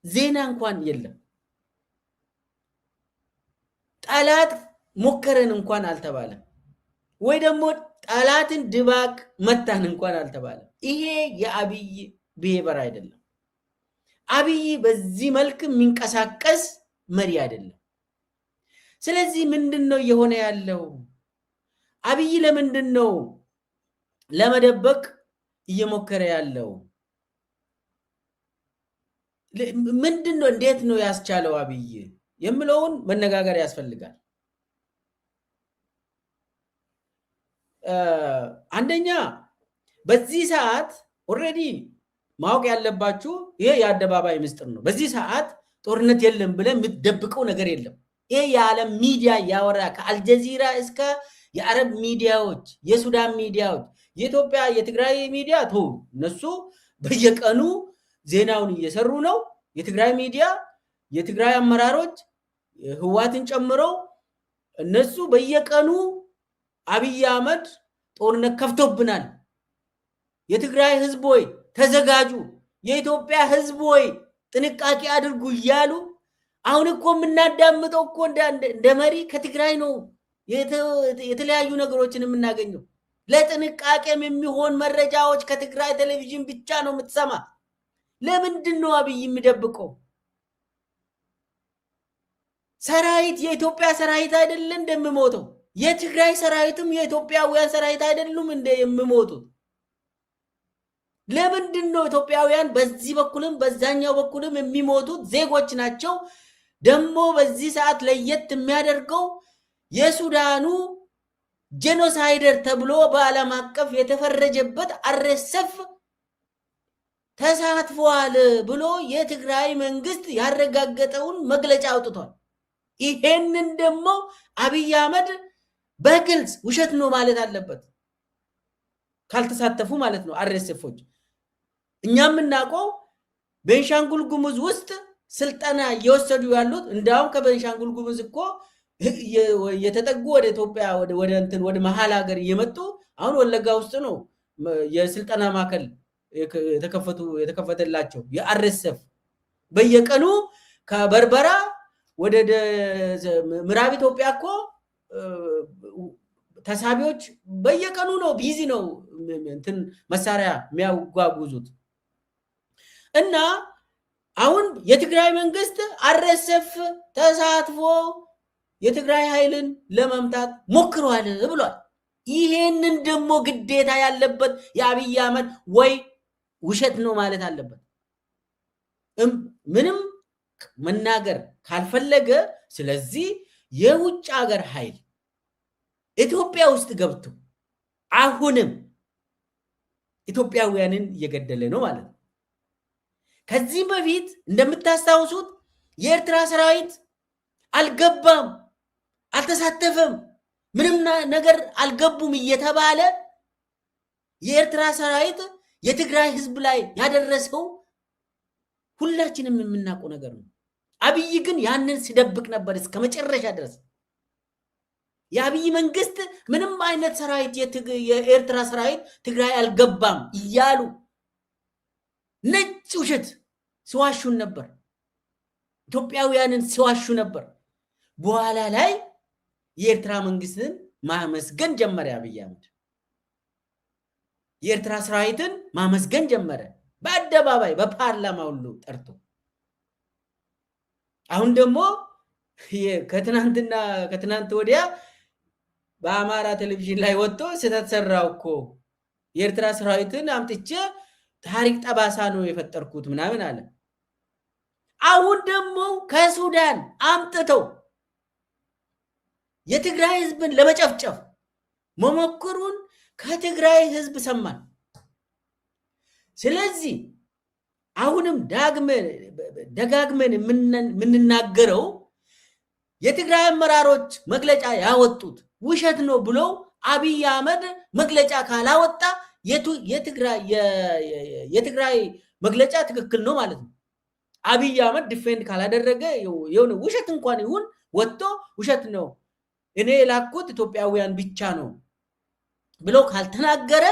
ዜና እንኳን የለም። ጠላት ሞከረን እንኳን አልተባለም። ወይ ደግሞ ጠላትን ድባቅ መታን እንኳን አልተባለም። ይሄ የአብይ ብሄበር አይደለም። አብይ በዚህ መልክ የሚንቀሳቀስ መሪ አይደለም። ስለዚህ ምንድነው የሆነ ያለው? አብይ ለምንድነው ለመደበቅ እየሞከረ ያለው? ምንድነው? እንዴት ነው ያስቻለው አብይ የሚለውን መነጋገር ያስፈልጋል። አንደኛ በዚህ ሰዓት ኦልሬዲ ማወቅ ያለባችሁ ይሄ የአደባባይ ምስጢር ነው። በዚህ ሰዓት ጦርነት የለም ብለን የምትደብቀው ነገር የለም። ይሄ የዓለም ሚዲያ ያወራ ከአልጀዚራ እስከ የአረብ ሚዲያዎች፣ የሱዳን ሚዲያዎች፣ የኢትዮጵያ የትግራይ ሚዲያ ቶ እነሱ በየቀኑ ዜናውን እየሰሩ ነው። የትግራይ ሚዲያ የትግራይ አመራሮች ህዋትን ጨምሮ እነሱ በየቀኑ አብይ አህመድ ጦርነት ከፍቶብናል፣ የትግራይ ህዝብ ሆይ ተዘጋጁ፣ የኢትዮጵያ ህዝብ ሆይ ጥንቃቄ አድርጉ እያሉ አሁን እኮ የምናዳምጠው እኮ እንደ መሪ ከትግራይ ነው የተለያዩ ነገሮችን የምናገኘው። ለጥንቃቄም የሚሆን መረጃዎች ከትግራይ ቴሌቪዥን ብቻ ነው የምትሰማ። ለምንድን ነው አብይ የሚደብቀው? ሰራዊት የኢትዮጵያ ሰራዊት አይደለ እንደሚሞተው? የትግራይ ሰራዊትም የኢትዮጵያውያን ሰራዊት አይደሉም እንደ የሚሞቱት? ለምንድን ነው ኢትዮጵያውያን በዚህ በኩልም በዛኛው በኩልም የሚሞቱት ዜጎች ናቸው? ደግሞ በዚህ ሰዓት ለየት የሚያደርገው የሱዳኑ ጄኖሳይደር ተብሎ በዓለም አቀፍ የተፈረጀበት አርኤስኤፍ ተሳትፏል ብሎ የትግራይ መንግስት ያረጋገጠውን መግለጫ አውጥቷል። ይሄንን ደግሞ አብይ አህመድ በግልጽ ውሸት ነው ማለት አለበት፣ ካልተሳተፉ ማለት ነው አርኤስኤፎች። እኛ የምናውቀው ቤንሻንጉል ጉሙዝ ውስጥ ስልጠና እየወሰዱ ያሉት እንዳውም ከቤንሻንጉል ጉሙዝ እኮ የተጠጉ ወደ ኢትዮጵያ ወደ መሀል ሀገር እየመጡ አሁን ወለጋ ውስጥ ነው የስልጠና ማዕከል የተከፈተላቸው የአርኤስኤፍ። በየቀኑ ከበርበራ ወደ ምዕራብ ኢትዮጵያ እኮ ተሳቢዎች በየቀኑ ነው ቢዚ ነው እንትን መሳሪያ የሚያጓጉዙት። እና አሁን የትግራይ መንግስት አርኤስኤፍ ተሳትፎ የትግራይ ኃይልን ለመምታት ሞክሯል ብሏል። ይሄንን ደግሞ ግዴታ ያለበት የአብይ አህመድ ወይ ውሸት ነው ማለት አለበት። ምንም መናገር ካልፈለገ ስለዚህ የውጭ ሀገር ኃይል ኢትዮጵያ ውስጥ ገብቶ አሁንም ኢትዮጵያውያንን እየገደለ ነው ማለት ነው። ከዚህ በፊት እንደምታስታውሱት የኤርትራ ሰራዊት አልገባም፣ አልተሳተፈም፣ ምንም ነገር አልገቡም እየተባለ የኤርትራ ሰራዊት የትግራይ ህዝብ ላይ ያደረሰው ሁላችንም የምናውቀው ነገር ነው። አብይ ግን ያንን ሲደብቅ ነበር እስከ መጨረሻ ድረስ። የአብይ መንግስት ምንም አይነት ሰራዊት የኤርትራ ሰራዊት ትግራይ አልገባም እያሉ ነጭ ውሸት ሲዋሹን ነበር፣ ኢትዮጵያውያንን ሲዋሹ ነበር። በኋላ ላይ የኤርትራ መንግስትን ማመስገን ጀመረ አብይ አህመድ። የኤርትራ ሰራዊትን ማመስገን ጀመረ በአደባባይ በፓርላማ ሁሉ ጠርቶ። አሁን ደግሞ ከትናንት ወዲያ በአማራ ቴሌቪዥን ላይ ወጥቶ ስህተት ሰራው እኮ የኤርትራ ሰራዊትን አምጥቼ ታሪክ ጠባሳ ነው የፈጠርኩት ምናምን አለ። አሁን ደግሞ ከሱዳን አምጥተው የትግራይ ህዝብን ለመጨፍጨፍ መሞከሩን ከትግራይ ህዝብ ሰማን። ስለዚህ አሁንም ደጋግመን የምንናገረው የትግራይ አመራሮች መግለጫ ያወጡት ውሸት ነው ብሎ አብይ አህመድ መግለጫ ካላወጣ የትግራይ መግለጫ ትክክል ነው ማለት ነው። አብይ አህመድ ዲፌንድ ካላደረገ የሆነ ውሸት እንኳን ይሁን ወጥቶ ውሸት ነው እኔ የላኩት ኢትዮጵያውያን ብቻ ነው ብሎ ካልተናገረ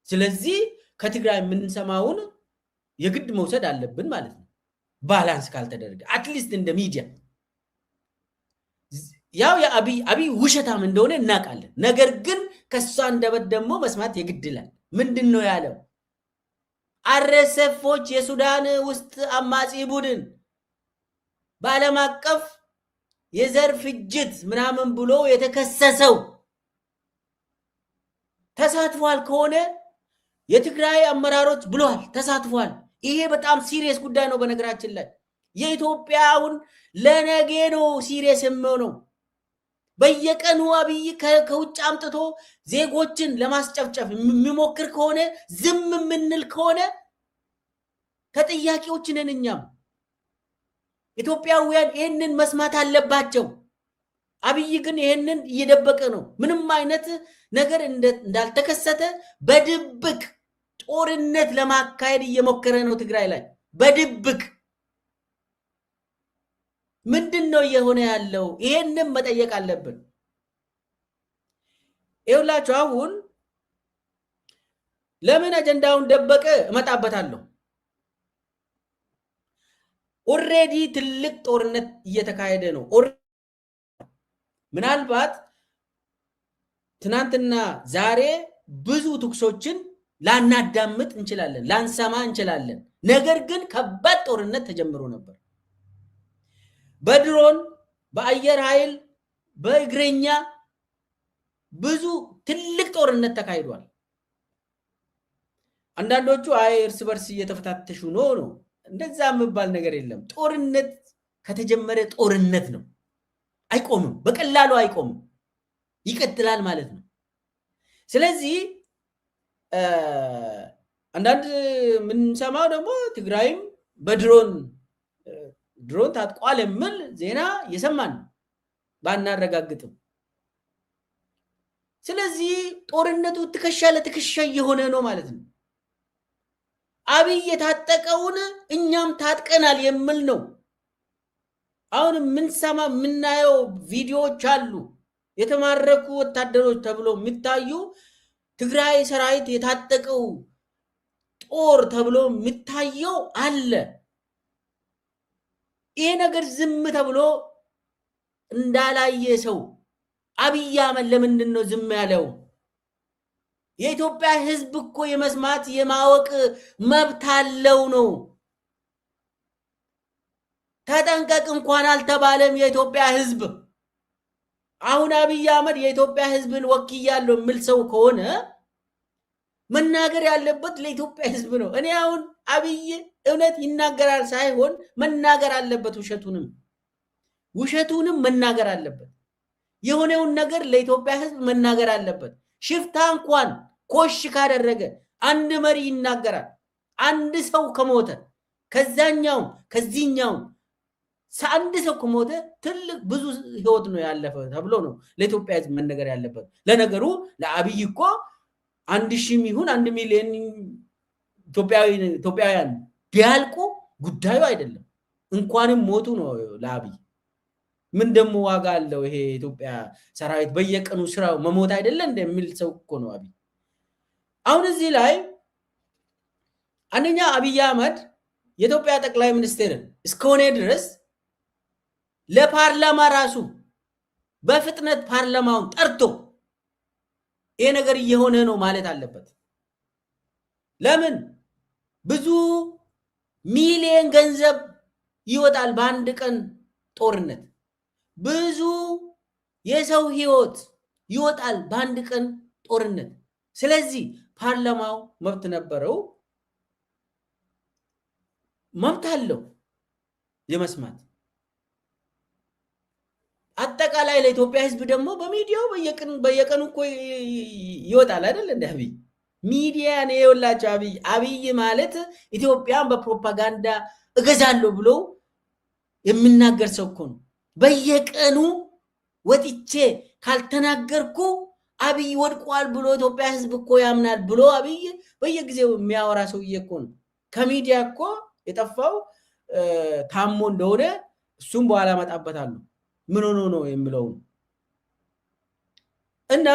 ስለዚህ ከትግራይ የምንሰማውን የግድ መውሰድ አለብን ማለት ነው። ባላንስ ካልተደረገ አትሊስት እንደ ሚዲያ ያው የአብይ ውሸታም እንደሆነ እናውቃለን። ነገር ግን ከሷ አንደበት ደግሞ መስማት የግድላል። ምንድን ነው ያለው? አርኤስኤፎች የሱዳን ውስጥ አማጺ ቡድን በዓለም አቀፍ የዘር ፍጅት ምናምን ብሎ የተከሰሰው ተሳትፏል ከሆነ የትግራይ አመራሮች ብለዋል ተሳትፏል። ይሄ በጣም ሲሪየስ ጉዳይ ነው። በነገራችን ላይ የኢትዮጵያውን ለነገ ነው ሲሪየስ የሚሆነው። በየቀኑ አብይ ከውጭ አምጥቶ ዜጎችን ለማስጨፍጨፍ የሚሞክር ከሆነ ዝም የምንል ከሆነ ተጠያቂዎች ነን እኛም። ኢትዮጵያውያን ይህንን መስማት አለባቸው። አብይ ግን ይህንን እየደበቀ ነው። ምንም አይነት ነገር እንዳልተከሰተ በድብቅ ጦርነት ለማካሄድ እየሞከረ ነው ትግራይ ላይ በድብቅ። ምንድን ነው እየሆነ ያለው? ይሄንን መጠየቅ አለብን። ይኸውላችሁ አሁን ለምን አጀንዳውን ደበቀ እመጣበታለሁ። ኦሬዲ ትልቅ ጦርነት እየተካሄደ ነው። ምናልባት ትናንትና ዛሬ ብዙ ትኩሶችን ላናዳምጥ እንችላለን፣ ላንሰማ እንችላለን። ነገር ግን ከባድ ጦርነት ተጀምሮ ነበር። በድሮን በአየር ኃይል በእግረኛ ብዙ ትልቅ ጦርነት ተካሂዷል። አንዳንዶቹ አይ እርስ በርስ እየተፈታተሹ ነው። እንደዛ የሚባል ነገር የለም። ጦርነት ከተጀመረ ጦርነት ነው፣ አይቆምም፣ በቀላሉ አይቆምም፣ ይቀጥላል ማለት ነው። ስለዚህ አንዳንድ የምንሰማው ደግሞ ትግራይም በድሮን ታጥቋል የሚል ዜና እየሰማን ነው፣ ባናረጋግጥም። ስለዚህ ጦርነቱ ትከሻ ለትከሻ እየሆነ ነው ማለት ነው። አብይ የታጠቀውን እኛም ታጥቀናል የሚል ነው። አሁን የምንሰማ የምናየው ቪዲዮዎች አሉ። የተማረኩ ወታደሮች ተብሎ የሚታዩ ትግራይ ሰራዊት የታጠቀው ጦር ተብሎ የሚታየው አለ። ይሄ ነገር ዝም ተብሎ እንዳላየ ሰው አብይ አህመድ ለምንድን ነው ዝም ያለው? የኢትዮጵያ ሕዝብ እኮ የመስማት የማወቅ መብት አለው ነው። ተጠንቀቅ እንኳን አልተባለም የኢትዮጵያ ሕዝብ። አሁን አብይ አህመድ የኢትዮጵያ ሕዝብን ወክያለሁ የሚል ሰው ከሆነ መናገር ያለበት ለኢትዮጵያ ሕዝብ ነው። እኔ አሁን አብይ እውነት ይናገራል ሳይሆን መናገር አለበት፣ ውሸቱንም መናገር አለበት። የሆነውን ነገር ለኢትዮጵያ ሕዝብ መናገር አለበት። ሽፍታ እንኳን ኮሽ ካደረገ አንድ መሪ ይናገራል። አንድ ሰው ከሞተ ከዛኛው ከዚህኛው አንድ ሰው ከሞተ ትልቅ ብዙ ህይወት ነው ያለፈ ተብሎ ነው ለኢትዮጵያ ሕዝብ መነገር ያለበት። ለነገሩ ለአብይ እኮ 1,000 ይሁን 1 ሚሊዮን ኢትዮጵያውያን ቢያልቁ ጉዳዩ አይደለም። እንኳንም ሞቱ ነው ለአብይ። ምን ደግሞ ዋጋ አለው ይሄ ኢትዮጵያ ሰራዊት በየቀኑ ስራው መሞት አይደለ እንደሚል ሰው እኮ ነው አብይ። አሁን እዚህ ላይ አንደኛ አብይ አህመድ የኢትዮጵያ ጠቅላይ ሚኒስትር እስከሆነ ድረስ ለፓርላማ ራሱ በፍጥነት ፓርላማውን ጠርቶ ይሄ ነገር እየሆነ ነው ማለት አለበት። ለምን ብዙ ሚሊዮን ገንዘብ ይወጣል በአንድ ቀን ጦርነት፣ ብዙ የሰው ህይወት ይወጣል በአንድ ቀን ጦርነት። ስለዚህ ፓርላማው መብት ነበረው፣ መብት አለው የመስማት። አጠቃላይ ለኢትዮጵያ ህዝብ ደግሞ በሚዲያው በየቀኑ እኮ ይወጣል አይደል? እንደ አብይ ሚዲያ ነው የወላቸው። አብይ ማለት ኢትዮጵያን በፕሮፓጋንዳ እገዛለሁ ብሎ የሚናገር ሰው እኮ ነው። በየቀኑ ወጥቼ ካልተናገርኩ አብይ ወድቋል ብሎ ኢትዮጵያ ህዝብ እኮ ያምናል ብሎ አብይ በየጊዜው የሚያወራ ሰውዬ እኮ ነው። ከሚዲያ እኮ የጠፋው ታሞ እንደሆነ እሱም በኋላ መጣበታለሁ ምን ሆኖ ነው የሚለው። እና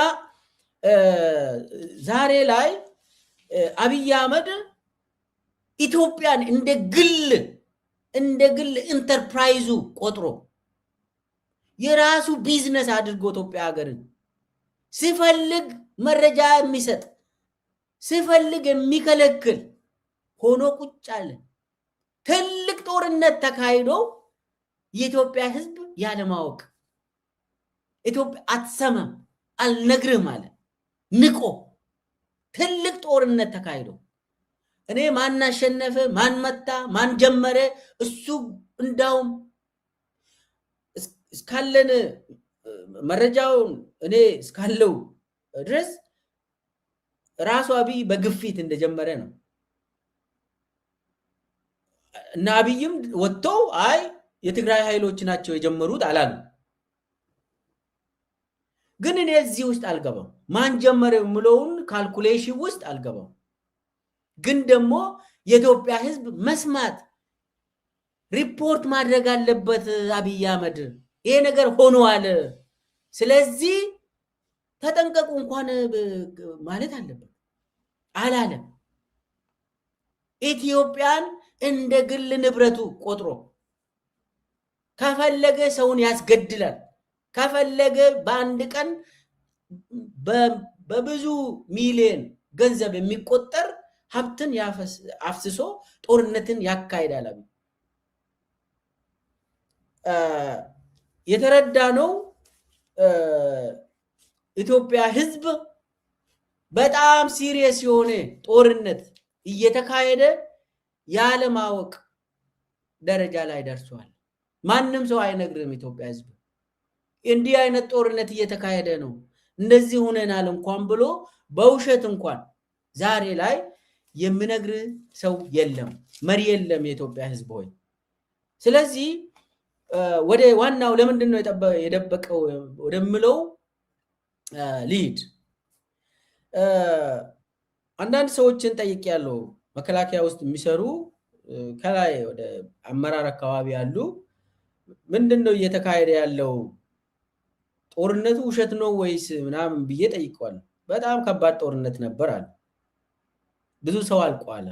ዛሬ ላይ አብይ አህመድ ኢትዮጵያን እንደ ግል እንደ ግል ኢንተርፕራይዙ ቆጥሮ የራሱ ቢዝነስ አድርጎ ኢትዮጵያ ሀገርን ሲፈልግ መረጃ የሚሰጥ ሲፈልግ የሚከለክል ሆኖ ቁጭ አለ። ትልቅ ጦርነት ተካሂዶ የኢትዮጵያ ህዝብ ያለማወቅ ኢትዮጵያ አትሰማም አልነግርህም አለ ንቆ ትልቅ ጦርነት ተካሂዶ እኔ ማን አሸነፈ ማን መታ ማን ጀመረ እሱ እንዳውም እስካለን መረጃውን እኔ እስካለው ድረስ ራሱ አብይ በግፊት እንደጀመረ ነው እና አብይም ወጥቶ አይ የትግራይ ኃይሎች ናቸው የጀመሩት አላሉ። ግን እኔ እዚህ ውስጥ አልገባም ማን ጀመረ የምለውን ካልኩሌሽን ውስጥ አልገባም። ግን ደግሞ የኢትዮጵያ ህዝብ መስማት ሪፖርት ማድረግ አለበት። አብይ አህመድ ይሄ ነገር ሆኗል፣ ስለዚህ ተጠንቀቁ እንኳን ማለት አለበት አላለም። ኢትዮጵያን እንደ ግል ንብረቱ ቆጥሮ ከፈለገ ሰውን ያስገድላል፣ ከፈለገ በአንድ ቀን በብዙ ሚሊዮን ገንዘብ የሚቆጠር ሀብትን አፍስሶ ጦርነትን ያካሂዳል። የተረዳ ነው። ኢትዮጵያ ህዝብ በጣም ሲሪየስ የሆነ ጦርነት እየተካሄደ ያለማወቅ ደረጃ ላይ ደርሷል። ማንም ሰው አይነግርም። ኢትዮጵያ ህዝብ እንዲህ አይነት ጦርነት እየተካሄደ ነው እንደዚህ ሆነናል እንኳን ብሎ በውሸት እንኳን ዛሬ ላይ የሚነግር ሰው የለም፣ መሪ የለም የኢትዮጵያ ህዝብ ሆይ። ስለዚህ ወደ ዋናው ለምንድን ነው የደበቀው ወደምለው ሊድ አንዳንድ ሰዎችን ጠይቄያለሁ። መከላከያ ውስጥ የሚሰሩ ከላይ ወደ አመራር አካባቢ ያሉ ምንድነው እየተካሄደ ያለው ጦርነቱ ውሸት ነው ወይስ ምናምን ብዬ ጠይቀዋል። በጣም ከባድ ጦርነት ነበር አለ። ብዙ ሰው አልቋል።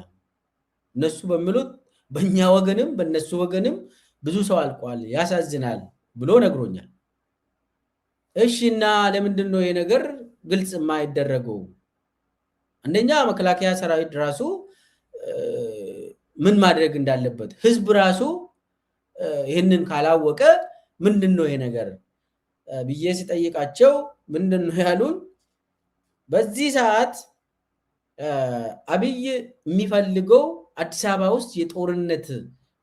እነሱ በሚሉት በእኛ ወገንም በእነሱ ወገንም ብዙ ሰው አልቋል፣ ያሳዝናል ብሎ ነግሮኛል። እሺና ለምንድን ነው ይሄ ነገር ግልጽ የማይደረገው? አንደኛ መከላከያ ሰራዊት ራሱ ምን ማድረግ እንዳለበት ህዝብ ራሱ ይህንን ካላወቀ ምንድነው ይሄ ነገር ብዬ ሲጠይቃቸው ምንድነው ያሉን? በዚህ ሰዓት አብይ የሚፈልገው አዲስ አበባ ውስጥ የጦርነት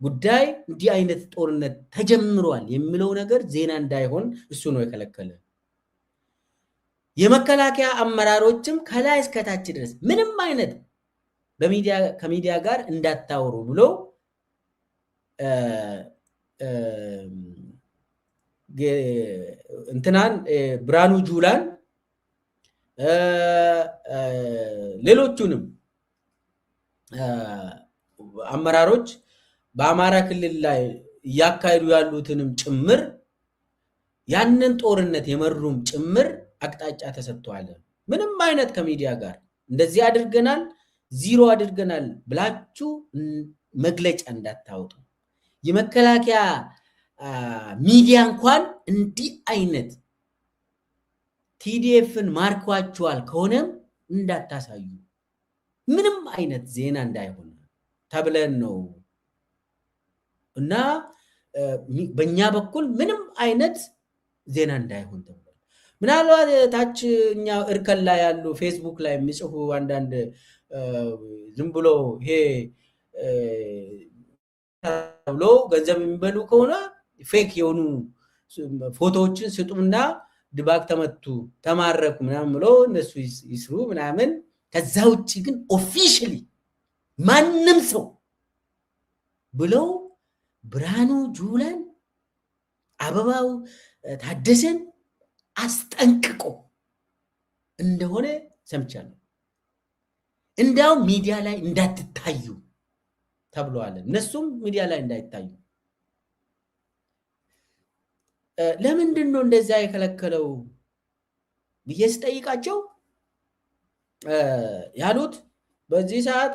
ጉዳይ እንዲህ አይነት ጦርነት ተጀምሯል የሚለው ነገር ዜና እንዳይሆን እሱ ነው የከለከለ። የመከላከያ አመራሮችም ከላይ እስከታች ድረስ ምንም አይነት ከሚዲያ ጋር እንዳታወሩ ብሎ እንትናን ብርሃኑ ጁላን ሌሎቹንም አመራሮች በአማራ ክልል ላይ እያካሄዱ ያሉትንም ጭምር ያንን ጦርነት የመሩም ጭምር አቅጣጫ ተሰጥቷል። ምንም አይነት ከሚዲያ ጋር እንደዚህ አድርገናል ዚሮ አድርገናል ብላችሁ መግለጫ እንዳታወጡ። የመከላከያ ሚዲያ እንኳን እንዲህ አይነት ቲዲኤፍን ማርኳቸዋል ከሆነም እንዳታሳዩ፣ ምንም አይነት ዜና እንዳይሆን ተብለን ነው እና በእኛ በኩል ምንም አይነት ዜና እንዳይሆን ተብሏል። ምናልባት ታችኛ እርከን ላይ ያሉ ፌስቡክ ላይ የሚጽፉ አንዳንድ ዝም ብሎ ይሄ ብሎ ገንዘብ የሚበሉ ከሆነ ፌክ የሆኑ ፎቶዎችን ስጡና ድባቅ ተመቱ ተማረኩ ምናምን ብሎ እነሱ ይስሩ ምናምን። ከዛ ውጭ ግን ኦፊሻሊ ማንም ሰው ብለው ብርሃኑ ጁላን አበባው ታደሰን አስጠንቅቆ እንደሆነ ሰምቻለሁ። እንዳውም ሚዲያ ላይ እንዳትታዩ ተብለዋል። እነሱም ሚዲያ ላይ እንዳይታዩ። ለምንድን ነው እንደዛ የከለከለው ብዬ ስጠይቃቸው ያሉት በዚህ ሰዓት